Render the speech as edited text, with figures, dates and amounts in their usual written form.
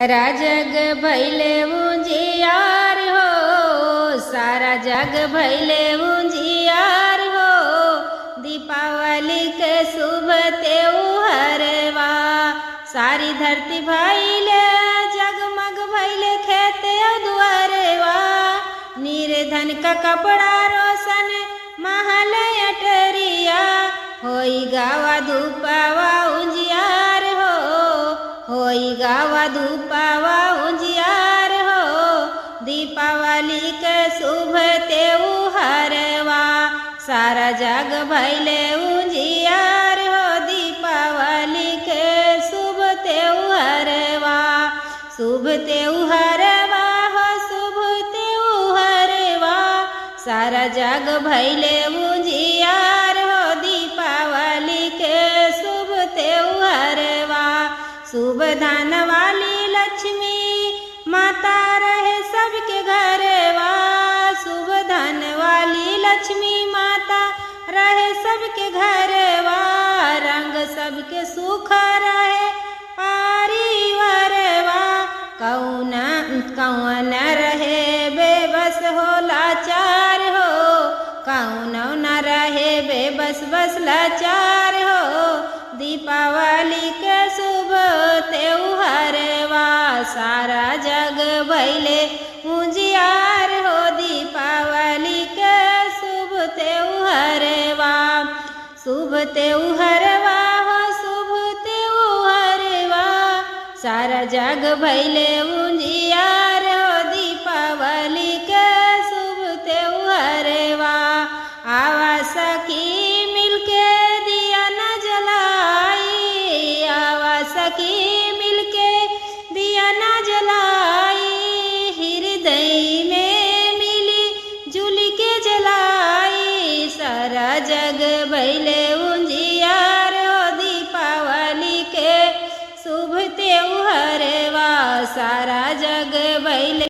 सारा जग भैले उजियार हो, सारा जग भैले उजियार हो। दीपावली के शुभ त्योहारवा, सारी धरती भैले जगमग भैले खेत दुआरवा। निर्धन का कपड़ा रोशन महल अटरिया, होई गावा धूपावा उजियार हो, होई गावा धूपावा उजियार हो। दीपावली के शुभ त्योहारवा, सारा जग भैले उजियार हो। दीपावली के शुभ त्योहारवा, शुभ त्योहारवा हो, शुभ त्योहारवा। सारा जग भैले उजियार हो, दीपावली के शुभ त्योहारवा। शुभ धन वाली लक्ष्मी माता रहे सबके घरवा, शुभ धन वाली लक्ष्मी माता रहे सबके घरवा। रंग सबके सुख रहे परिवारवा, कौन रहे बेबस हो लाचार हो, कौन न रहे बेबस बस लाचार हो। दीपावली के शुभ त्योहारवा, सारा जग भैले उजियार हो। दीपावली के शुभ त्योहारवा, शुभ त्योहारवा हो, शुभ त्योहारवा। सारा जग भैले उजियार हो, दीपावली के शुभ त्योहारवा। आवा सखी मिलके दिया न जलाई, आवा सखी मिलके दिया न जलाई। हृदय में मिली जुल के जलाई, सारा जग भैले उजियार हो। दीपावली के शुभ त्योहारवा, सारा जग भैले